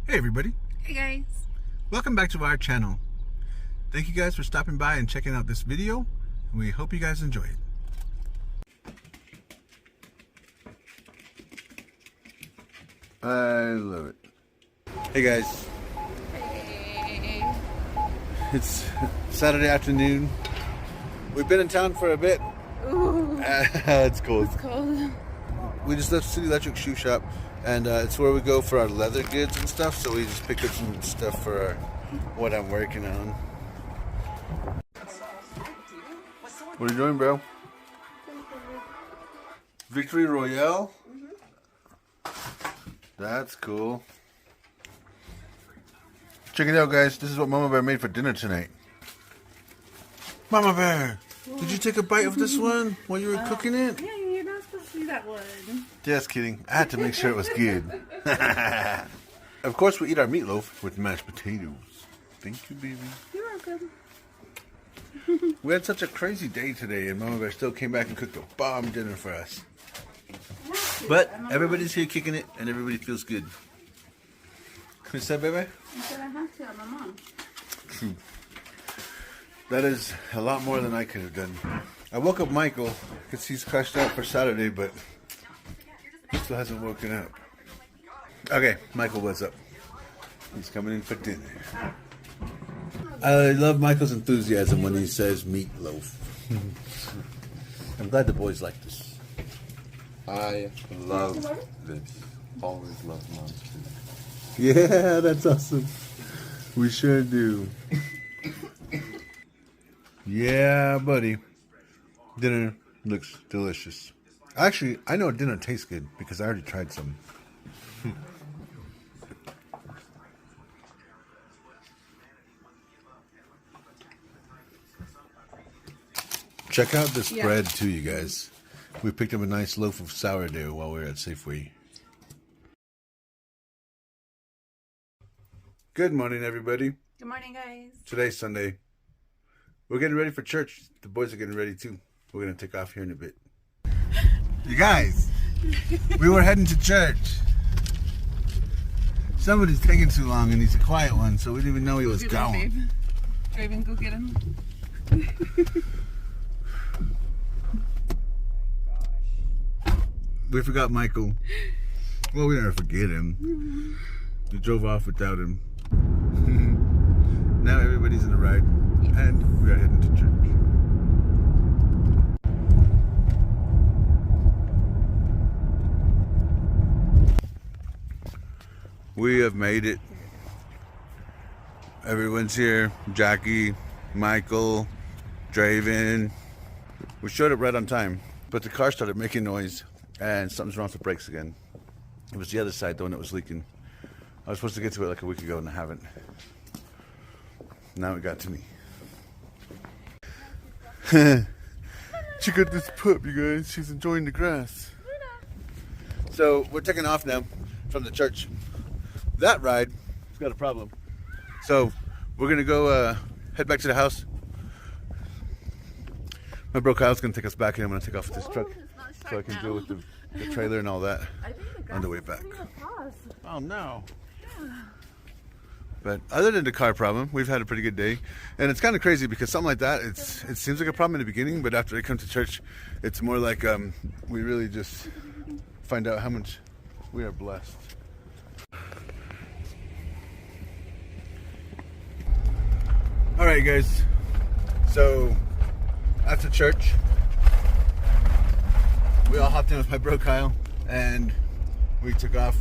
Hey everybody. Hey guys. Welcome back to our channel. Thank you guys for stopping by and checking out this video. And we hope you guys enjoy it. I love it. Hey guys. Hey. It's Saturday afternoon. We've been in town for a bit. Ooh. It's cold. It's cold. We just left City Electric Shoe Shop, and it's where we go for our leather goods and stuff. So we just picked up some stuff for what I'm working on. What are you doing, bro? Victory Royale? That's cool. Check it out, guys. This is what Mama Bear made for dinner tonight. Mama Bear, did you take a bite of this one while you were cooking it? Yeah, you're not supposed to do that one. Just kidding. I had to make sure it was good. Of course, we eat our meatloaf with mashed potatoes. Thank you, baby. You're welcome. We had such a crazy day today, and Mama Bear still came back and cooked a bomb dinner for us. But everybody's here kicking it, and everybody feels good. What's that, baby? I said I have to. I'm a mom. That is a lot more than I could have done. I woke up Michael because he's crashed out for Saturday, but he still hasn't woken up. Okay, Michael, what's up? He's coming in for dinner. I love Michael's enthusiasm when he says meatloaf. I'm glad the boys like this. I love this. Always love mom's food. Yeah, that's awesome. We sure do. Yeah, buddy. Dinner looks delicious. Actually, I know dinner tastes good because I already tried some. Check out this bread too, you guys. We picked up a nice loaf of sourdough while we were at Safeway. Good morning, everybody. Good morning, guys. Today's Sunday. We're getting ready for church. The boys are getting ready too. We're going to take off here in a bit. You guys, we were heading to church. Somebody's taking too long and he's a quiet one, so we didn't even know he was going. Draven, go get him. We forgot Michael. Well, we never forget him. We drove off without him. Now everybody's in a ride, and we are heading to church. We have made it. Everyone's here. Jackie, Michael, Draven. We showed up right on time, but the car started making noise, and something's wrong with the brakes again. It was the other side though, and it was leaking. I was supposed to get to it like a week ago, and I haven't. Now it got to me. Check out this pup, you guys. She's enjoying the grass. So we're taking off now from the church. That ride has got a problem. So we're gonna go head back to the house. My bro Kyle's gonna take us back, and I'm gonna take off with this truck so I can deal with the trailer and all that on the way back. Oh no. But other than the car problem, we've had a pretty good day. And it's kind of crazy because something like that, it seems like a problem in the beginning, but after they come to church, it's more like we really just find out how much we are blessed. All right, guys. So after church, we all hopped in with my bro Kyle, and we took off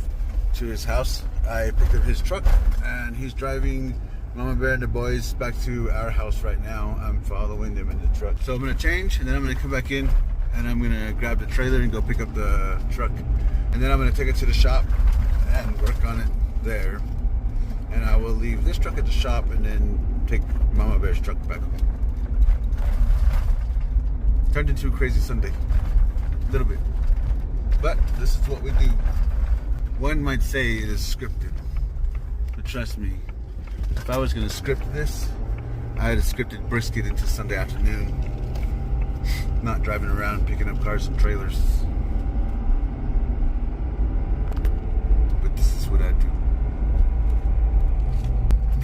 to his house. I picked up his truck, and he's driving Mama Bear and the boys back to our house right now. I'm following them in the truck. So I'm going to change, and then I'm going to come back in, and I'm going to grab the trailer and go pick up the truck. And then I'm going to take it to the shop and work on it there. And I will leave this truck at the shop and then take Mama Bear's truck back home. Turned into a crazy Sunday. A little bit. But this is what we do. One might say it is scripted, but trust me, if I was going to script this, I'd have scripted brisket into Sunday afternoon, not driving around picking up cars and trailers. But this is what I do.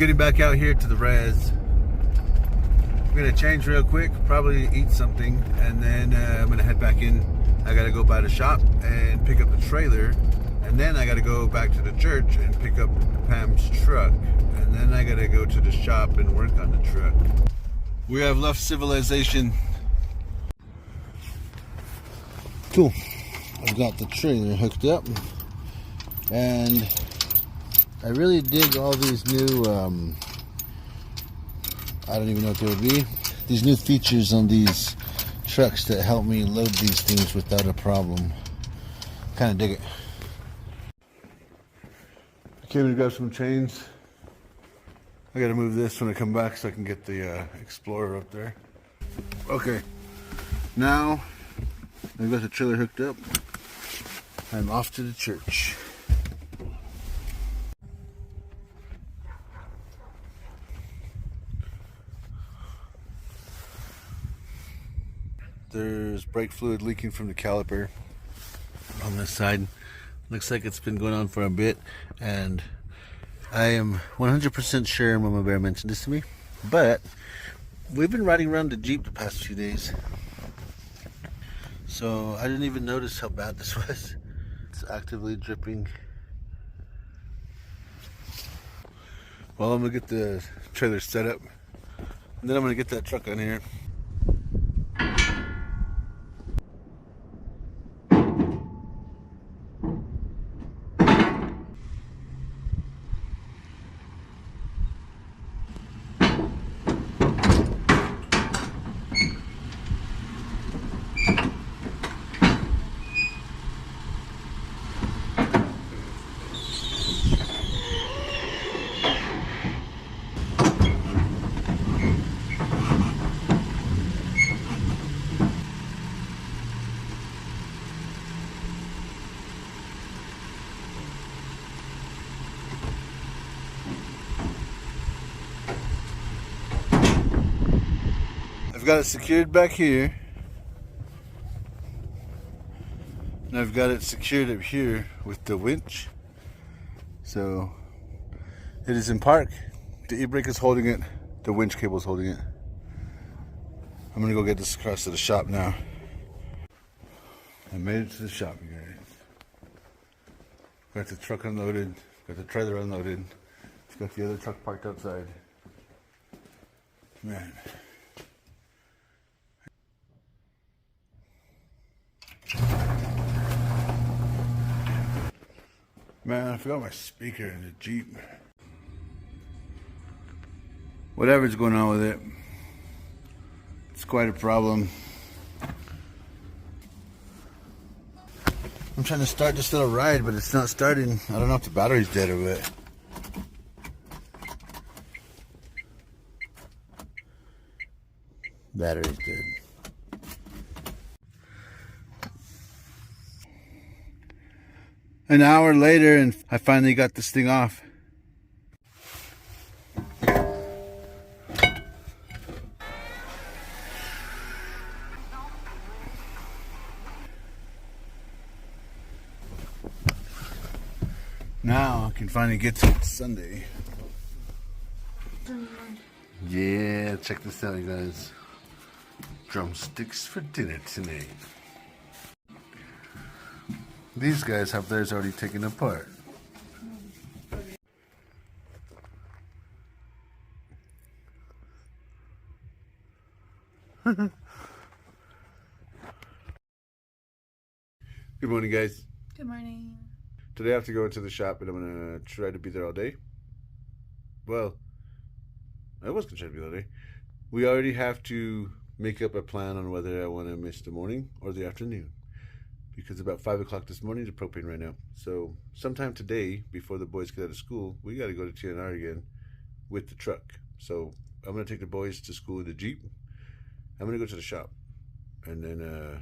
getting back out here to the res. I'm gonna change real quick, probably eat something, and then I'm gonna head back in. I gotta go by the shop and pick up the trailer, and then I gotta go back to the church and pick up Pam's truck, and then I gotta go to the shop and work on the truck. We have left civilization. Cool. I've got the trailer hooked up, and I really dig all these new, I don't even know what they would be, these new features on these trucks that help me load these things without a problem. Kind of dig it. I came to grab some chains. I gotta move this when I come back so I can get the Explorer up there. Okay, now I've got the trailer hooked up. I'm off to the church. There's brake fluid leaking from the caliper on this side. Looks like it's been going on for a bit, and I am 100% sure MamaBear mentioned this to me, but we've been riding around the Jeep the past few days, so I didn't even notice how bad this was. It's actively dripping. Well, I'm gonna get the trailer set up, and then I'm gonna get that truck on here. I've got it secured back here, and I've got it secured up here with the winch. So it is in park. The e-brake is holding it, the winch cable is holding it. I'm gonna go get this across to the shop now. I made it to the shop, you guys. Got the truck unloaded, got the trailer unloaded. It's got the other truck parked outside. Man. Man, I forgot my speaker in the Jeep. Whatever's going on with it, it's quite a problem. I'm trying to start this little ride, but it's not starting. I don't know if the battery's dead or what. Battery's dead. An hour later, and I finally got this thing off. Now I can finally get to it Sunday. Yeah, check this out, you guys. Drumsticks for dinner tonight. These guys have theirs already taken apart. Good morning, guys. Good morning. Today I have to go into the shop and I'm going to try to be there all day. Well, I was going to try to be there all day. We already have to make up a plan on whether I want to miss the morning or the afternoon. Because about 5 o'clock this morning, the propane ran out. So sometime today, before the boys get out of school, we got to go to TNR again with the truck. So I'm going to take the boys to school in the Jeep. I'm going to go to the shop. And then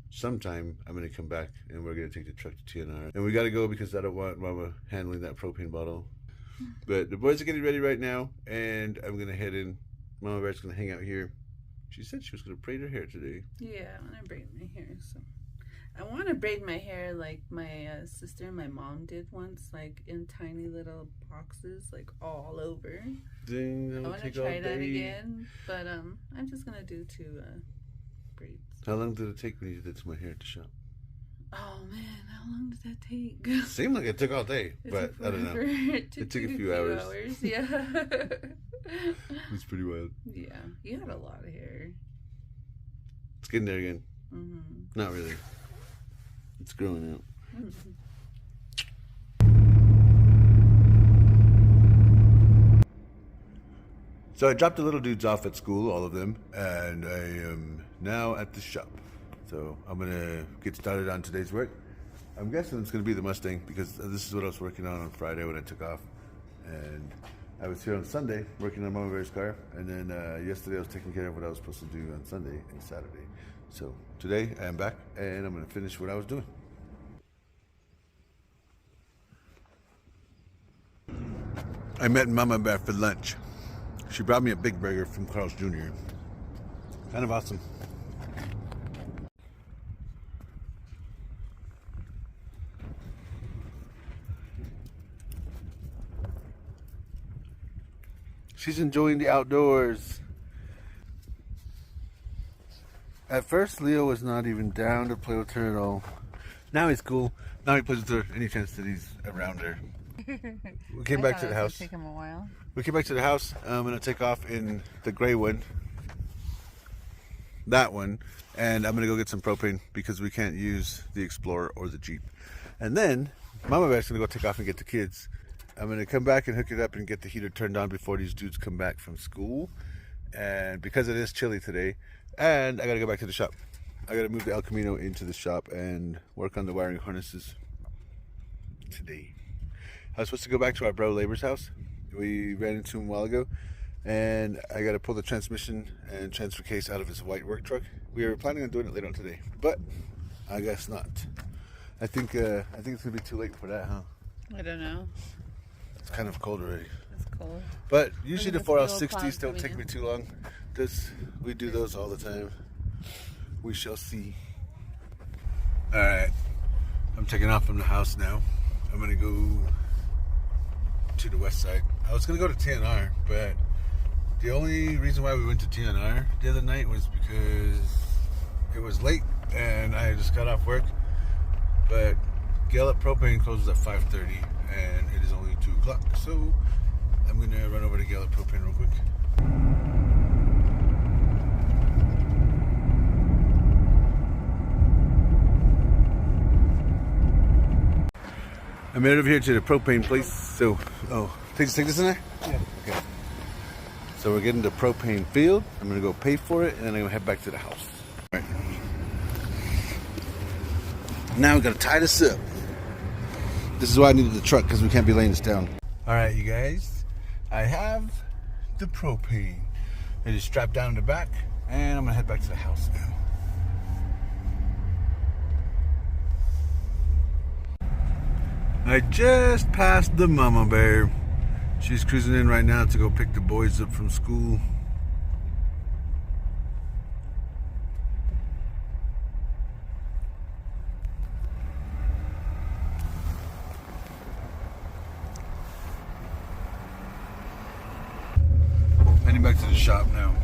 sometime I'm going to come back and we're going to take the truck to TNR. And we got to go because I don't want Mama handling that propane bottle. But the boys are getting ready right now. And I'm going to head in. Mama Bear's going to hang out here. She said she was going to braid her hair today. Yeah, I'm gonna braid my hair. So I want to braid my hair like my sister and my mom did once, like in tiny little boxes, like all over. Dang, I want to try that again, but I'm just gonna do 2 braids. How long did it take when you did my hair at the shop? Oh man, how long did that take? Seemed like it took all day, but I don't know. It took a few hours. Yeah. It's pretty wild. Yeah, you had a lot of hair. It's getting there again. Mm-hmm. Not really. It's growing out. Mm-hmm. So I dropped the little dudes off at school, all of them, and I am now at the shop. So I'm gonna get started on today's work. I'm guessing it's gonna be the Mustang because this is what I was working on Friday when I took off, and I was here on Sunday working on MamaBear's car, and then yesterday I was taking care of what I was supposed to do on Sunday and Saturday. So today I am back and I'm gonna finish what I was doing. I met MamaBear for lunch. She brought me a big burger from Carl's Jr. Kind of awesome. She's enjoying the outdoors. At first, Leo was not even down to play with her at all. Now he's cool. Now he plays with her any chance that he's around her. We came back to the house. Take him a while. We came back to the house. I'm gonna take off in the gray one, that one, and I'm gonna go get some propane because we can't use the Explorer or the Jeep. And then MamaBear's gonna go take off and get the kids. I'm gonna come back and hook it up and get the heater turned on before these dudes come back from school. And because it is chilly today, and I gotta go back to the shop. I gotta move the El Camino into the shop and work on the wiring harnesses today. I was supposed to go back to our bro Labor's house. We ran into him a while ago, and I got to pull the transmission and transfer case out of his white work truck. We were planning on doing it later on today, but I guess not. I think it's gonna be too late for that, huh? I don't know. It's kind of cold already. It's cold. But usually the 4L60s don't take me too long. We do those all the time. We shall see. All right, I'm taking off from the house now. I'm gonna go to the west side. I was gonna go to TNR, but the only reason why we went to TNR the other night was because it was late and I just got off work. But Gallup Propane closes at 5:30 and it is only 2 o'clock. So I'm gonna run over to Gallup Propane real quick. I made it over here to the propane place. So, take this in there? Yeah. Okay. So we're getting the propane filled. I'm gonna go pay for it, and then I'm gonna head back to the house. All right. Now we gotta tie this up. This is why I needed the truck, because we can't be laying this down. All right, you guys. I have the propane. It is strapped down in the back, and I'm gonna head back to the house now. I just passed the MamaBear. She's cruising in right now to go pick the boys up from school. Heading back to the shop now.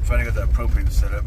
Finally got that propane set up.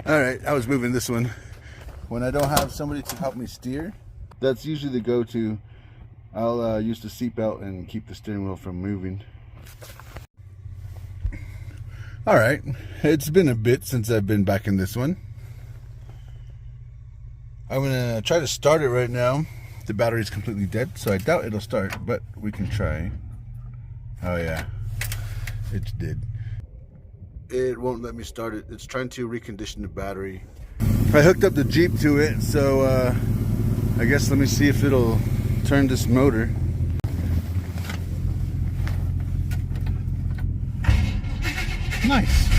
Alright, I was moving this one. When I don't have somebody to help me steer, that's usually the go-to. I'll use the seatbelt and keep the steering wheel from moving. Alright, it's been a bit since I've been back in this one. I'm gonna try to start it right now. The battery's completely dead, so I doubt it'll start, but we can try. Oh yeah, it did. It won't let me start it. It's trying to recondition the battery. I hooked up the Jeep to it, so I guess let me see if it'll turn this motor. Nice.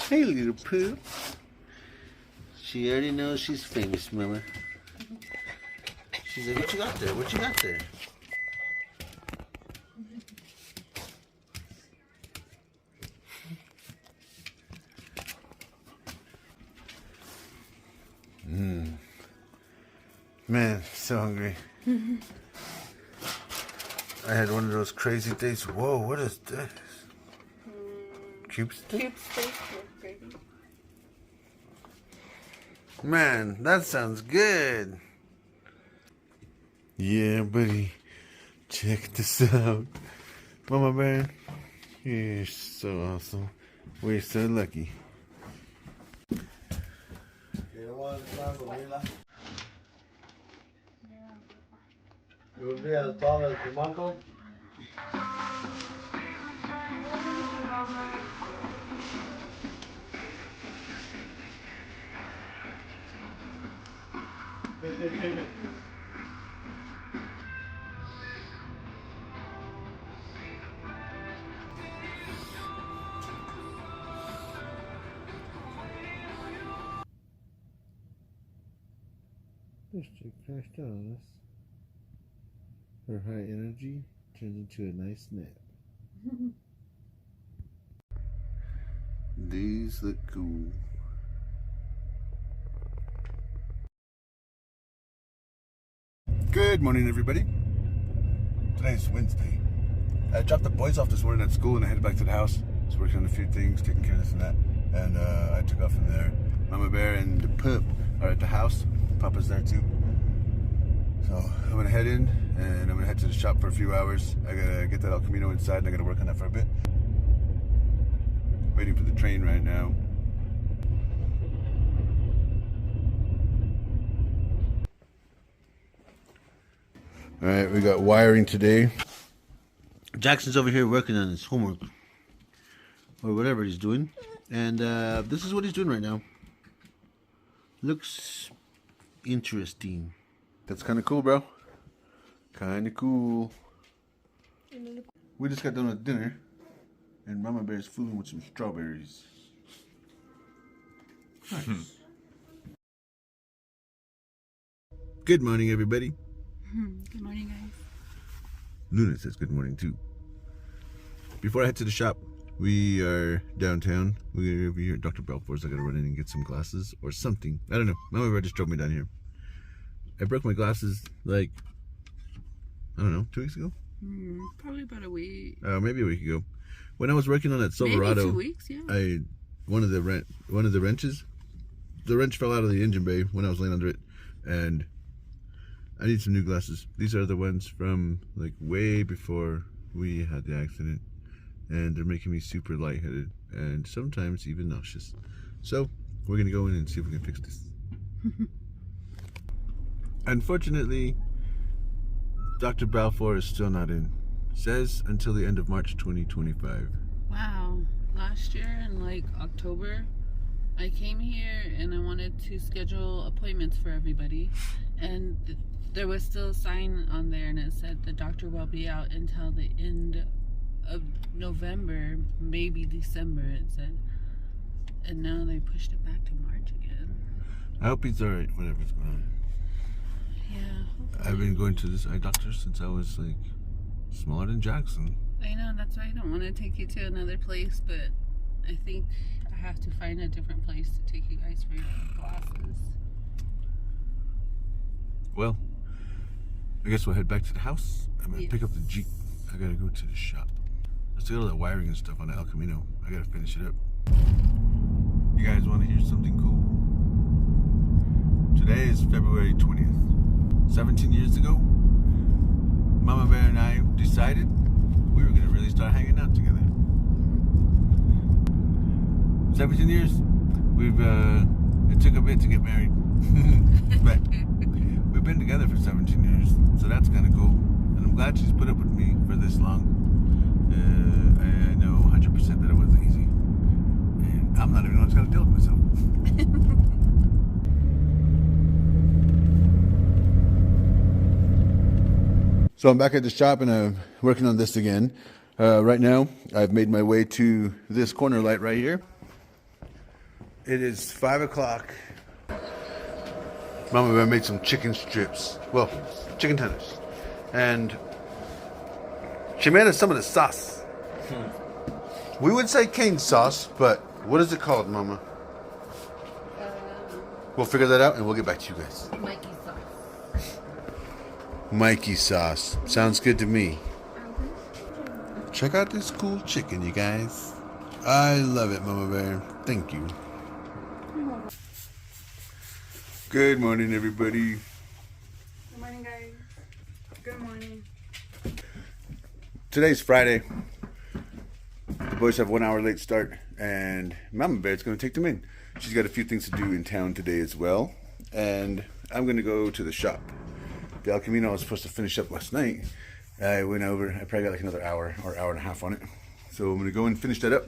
Hey, little poo. She already knows she's famous, Mama. She's like, what you got there? What you got there? Man, so hungry. I had one of those crazy days. Whoa, what is this? Cube steak? Cube steak with gravy. Man, that sounds good. Yeah, buddy. Check this out. Mama Bear, you're so awesome. We're so lucky. This chick crashed out on us. Her high energy turns into a nice nap. These look cool. Good morning, everybody. Today's Wednesday. I dropped the boys off this morning at school and I headed back to the house. I was working on a few things, taking care of this and that. And I took off from there. Mama Bear and the pup are at the house. Papa's there too. So I'm gonna head in and I'm gonna head to the shop for a few hours. I gotta get that El Camino inside and I gotta work on that for a bit. Waiting for the train right now. All right, we got wiring today. Jackson's over here working on his homework or whatever he's doing. And this is what he's doing right now. Looks interesting. That's kind of cool, bro. Kind of cool. We just got done with dinner, and Mama Bear's fooling with some strawberries. Nice. Good morning, everybody. Good morning, guys. Luna says good morning, too. Before I head to the shop, we are downtown. We're gonna be here at Dr. Balfour's. I gotta run in and get some glasses or something. I don't know. Mama Bear just drove me down here. I broke my glasses like, I don't know, 2 weeks ago? Probably about a week. Maybe a week ago. When I was working on that Silverado, Maybe 2 weeks, yeah. one of the wrenches, the wrench fell out of the engine bay when I was laying under it, and I need some new glasses. These are the ones from like way before we had the accident, and they're making me super lightheaded and sometimes even nauseous. So we're gonna go in and see if we can fix this. Unfortunately, Dr. Balfour is still not in. Says until the end of March 2025. Wow. Last year in like October, I came here and I wanted to schedule appointments for everybody. And there was still a sign on there and it said the doctor will be out until the end of November, maybe December, it said. And now they pushed it back to March again. I hope he's alright, whatever's going on. Yeah. Hopefully. I've been going to this eye doctor since I was like smaller than Jackson. I know, that's why I don't want to take you to another place, but I think I have to find a different place to take you guys for your glasses. Well, I guess we'll head back to the house. I'm gonna pick up the Jeep. I gotta go to the shop. Let's get all the wiring and stuff on the El Camino. I gotta finish it up. You guys want to hear something cool? Today is February 20th. 17 years ago, Mama Bear and I decided we were going to really start hanging out together. 17 years. It took a bit to get married. But we've been together for 17 years, so that's kind of cool. And I'm glad she's put up with me for this long. I know 100% that it wasn't easy. And I'm not even the one who's got to deal with myself. So I'm back at the shop and I'm working on this again. Right now, I've made my way to this corner light right here. It is 5 o'clock. Mama Bear made some chicken strips. Well, chicken tenders. And she made us some of the sauce. We would say cane sauce, but what is it called, Mama? We'll figure that out and we'll get back to you guys. Mikey sauce. Mikey sauce. Sounds good to me. Check out this cool chicken, you guys. I love it, Mama Bear. Thank you. Good morning, everybody. Good morning, guys. Good morning. Today's Friday. The boys have 1 hour late start, and Mama Bear's going to take them in. She's got a few things to do in town today as well, and I'm going to go to the shop. The Camino I was supposed to finish up last night. I went over. I probably got like another hour or hour and a half on it. So I'm going to go and finish that up.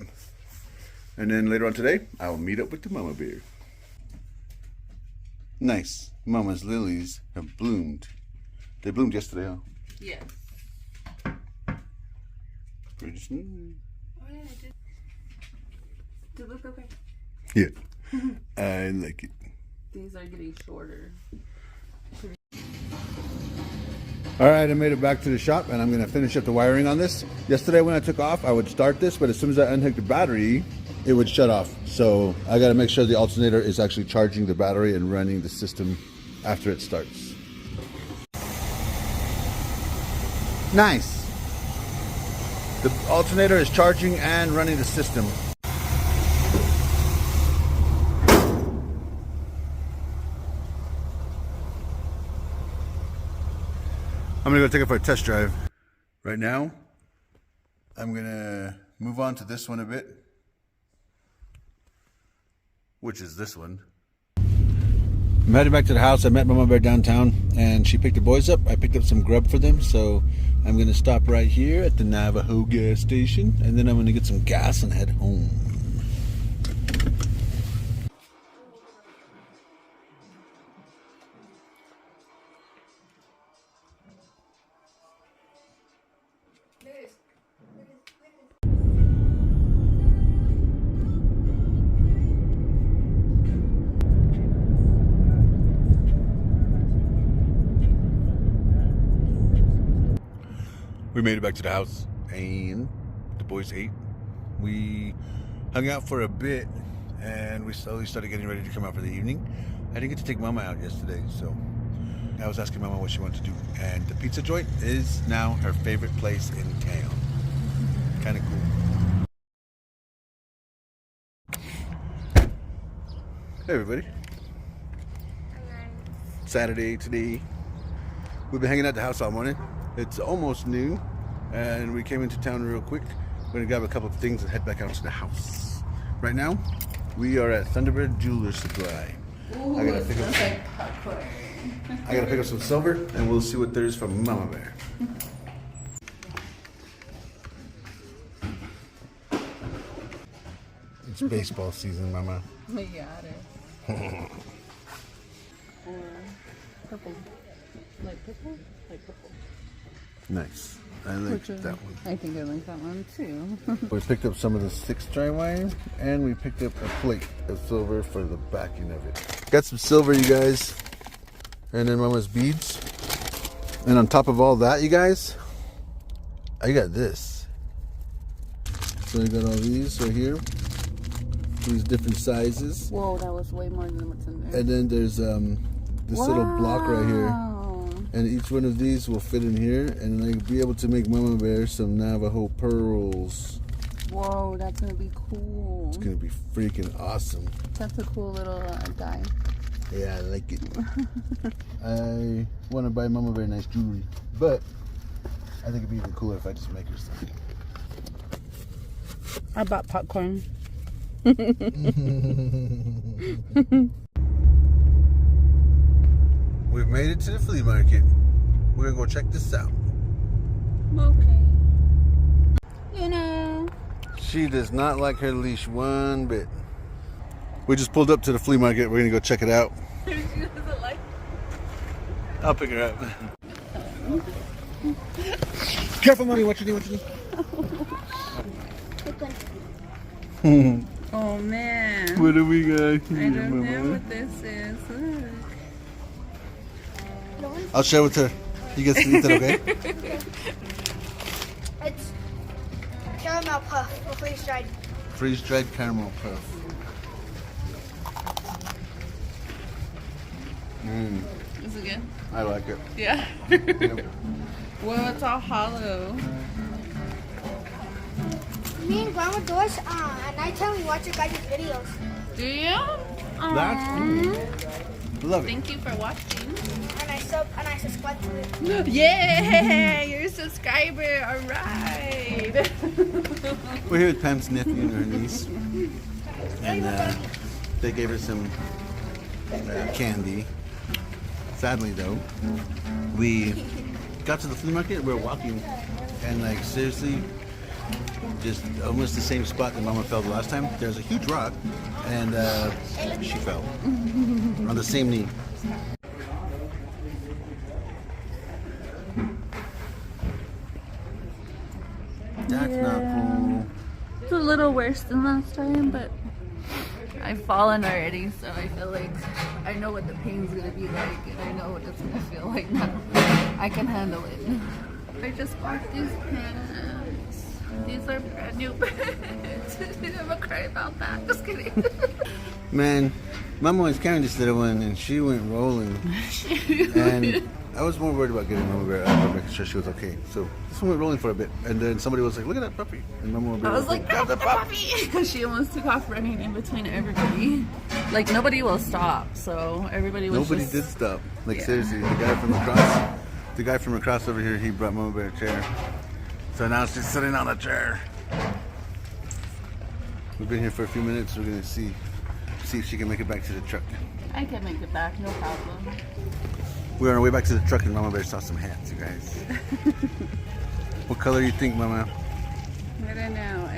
And then later on today, I will meet up with the Mama Bear. Nice. Mama's lilies have bloomed. They bloomed yesterday, huh? Yes. Pretty smooth. Oh, yeah, I did. Did it look okay? Yeah. I like it. These are getting shorter. All right, I made it back to the shop and I'm going to finish up the wiring on this. Yesterday when I took off, I would start this, but as soon as I unhooked the battery, it would shut off. So I got to make sure the alternator is actually charging the battery and running the system after it starts. Nice. The alternator is charging and running the system. I'm gonna go take it for a test drive. Right now, I'm gonna move on to this one a bit, which is this one. I'm heading back to the house. I met Mama Bear downtown and she picked the boys up. I picked up some grub for them, so I'm gonna stop right here at the Navajo gas station and then I'm gonna get some gas and head home. We made it back to the house and the boys ate. We hung out for a bit and we slowly started getting ready to come out for the evening. I didn't get to take Mama out yesterday, so I was asking Mama what she wanted to do. And the pizza joint is now her favorite place in town. Kind of cool. Hey everybody. Hi, Saturday today. We've been hanging out at the house all morning. It's almost noon, and we came into town real quick. We're gonna grab a couple of things and head back out to the house. Right now, we are at Thunderbird Jeweler Supply. Ooh, I gotta it pick up- smells like popcorn. I gotta pick up some silver, and we'll see what there is from Mama Bear. It's baseball season, Mama. Yeah, it is. Or purple. Like purple? Like purple. Nice. I like Which that one. I think I like that one too. We picked up some of the 6-dry wire, and we picked up a plate of silver for the backing of it. Got some silver, you guys, and then Mama's beads. And on top of all that, you guys, I got this. So I got all these right here, these different sizes, Whoa, that was way more than what's in there. and then there's this little block right here. Wow. And each one of these will fit in here, and I'll be able to make Mama Bear some Navajo pearls. Whoa, that's gonna be cool. It's gonna be freaking awesome. That's a cool little guy. Yeah, I like it. I want to buy Mama Bear nice jewelry, but I think it'd be even cooler if I just make her some. I bought popcorn. We've made it to the flea market. We're gonna go check this out. Okay. You know. She does not like her leash one bit. We just pulled up to the flea market. We're gonna go check it out. She doesn't like. I'll pick her up. Careful, mommy. What you need? What you need? Oh man. What do we got here, I don't Mama? know what this is. Look. I'll share with her. You guys can eat that, okay? It's caramel puff or freeze dried. Freeze-dried caramel puff. Is it good? I like it. Yeah. Yep. Well, it's all hollow. Me and Grandma Doris, at nighttime we watch your guys' videos. Do you? That's cool. Love it. Thank you for watching. And I subscribe to it. Yeah, you're a subscriber. All right. We're here with Pam's nephew and her niece, and they gave her some candy. Sadly, though, we got to the flea market. We were walking, and like seriously, just almost the same spot that Mama fell the last time. There's a huge rock, and she fell on the same knee. That's not cool. It's a little worse than last time, but I've fallen already, so I feel like I know what the pain's gonna be like, and I know what it's gonna feel like now. I can handle it. I just bought these pants. These are brand new pants. I'm gonna cry about that. Just kidding. Man, Mama was carrying this little one, and she went rolling. And I was more worried about getting Mama Bear out, making sure she was okay. So this one went rolling for a bit, and then somebody was like, "Look at that puppy!" And Mama Bear I was like, grab the puppy! Because she almost took off running in between everybody. Like, nobody will stop, so everybody was Nobody just... did stop. Like, Yeah. seriously, the guy from across over here, he brought Mama Bear a chair. So now she's sitting on a chair. We've been here for a few minutes. We're gonna see if she can make it back to the truck. I can make it back, no problem. We're on our way back to the truck, and Mama Bear saw some hats, you guys. What color do you think, Mama? I don't know.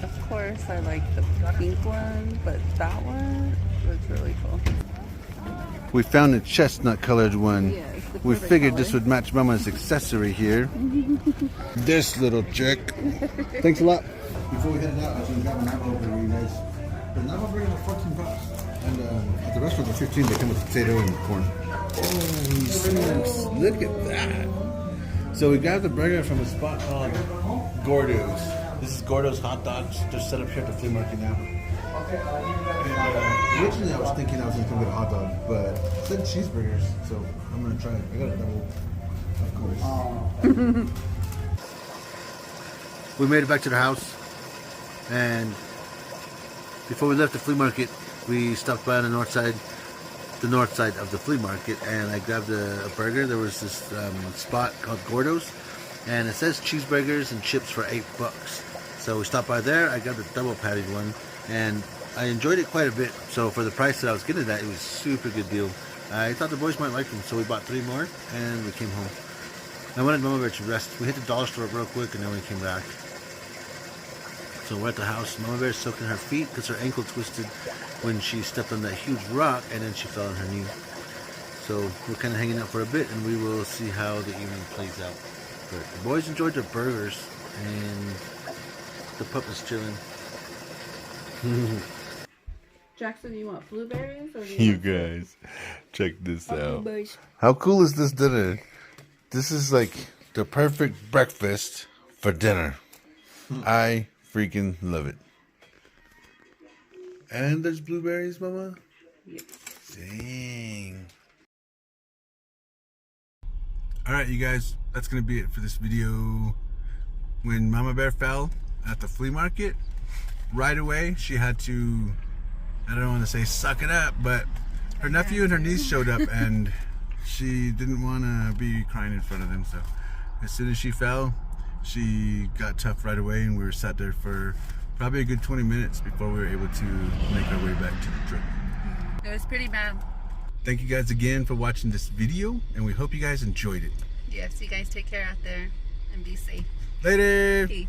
Of course, I like the pink one, but that one was really cool. We found a chestnut-colored one. Yeah, it's the We perfect figured color. this would match Mama's accessory here. This little chick. Thanks a lot. Before we head out, I was going to grab an apple for you guys. But an apple burger was $14. And at the restaurant, for $15, they come with potato and corn. Holy smokes. Look at that. So we got the burger from a spot called Gordo's. This is Gordo's Hot Dogs. They're set up here at the flea market now. And originally I was thinking I was going to come get a hot dog, but it said cheeseburgers, so I'm going to try it. I got a double, of course. We made it back to the house, and before we left the flea market, we stopped by on the north side of the flea market, and I grabbed a burger. There was this spot called Gordo's, and it says cheeseburgers and chips for $8. So we stopped by there. I grabbed a double patty one, and I enjoyed it quite a bit. So for the price that I was getting it at, it was a super good deal. I thought the boys might like them, so we bought 3 more, and we came home. I wanted Mama Bear to rest. We hit the dollar store real quick, and then we came back. So we're at the house. Mama Bear's soaking her feet because her ankle twisted when she stepped on that huge rock, and then she fell on her knee. So we're kind of hanging out for a bit, and we will see how the evening plays out. But the boys enjoyed their burgers, and the pup is chilling. Jackson, you want blueberries? Or do You want guys, check this out. How cool is this dinner? This is like the perfect breakfast for dinner. I freaking love it. And there's blueberries, Mama? Yep. Dang. Alright, you guys, that's going to be it for this video. When Mama Bear fell, at the flea market, right away she had to, I don't want to say suck it up, but her nephew and her niece showed up and she didn't want to be crying in front of them. So as soon as she fell, she got tough right away, and we were sat there for probably a good 20 minutes before we were able to make our way back to the truck. It was pretty bad. Thank you guys again for watching this video, and we hope you guys enjoyed it. Yes, you guys take care out there and be safe. Later. Peace.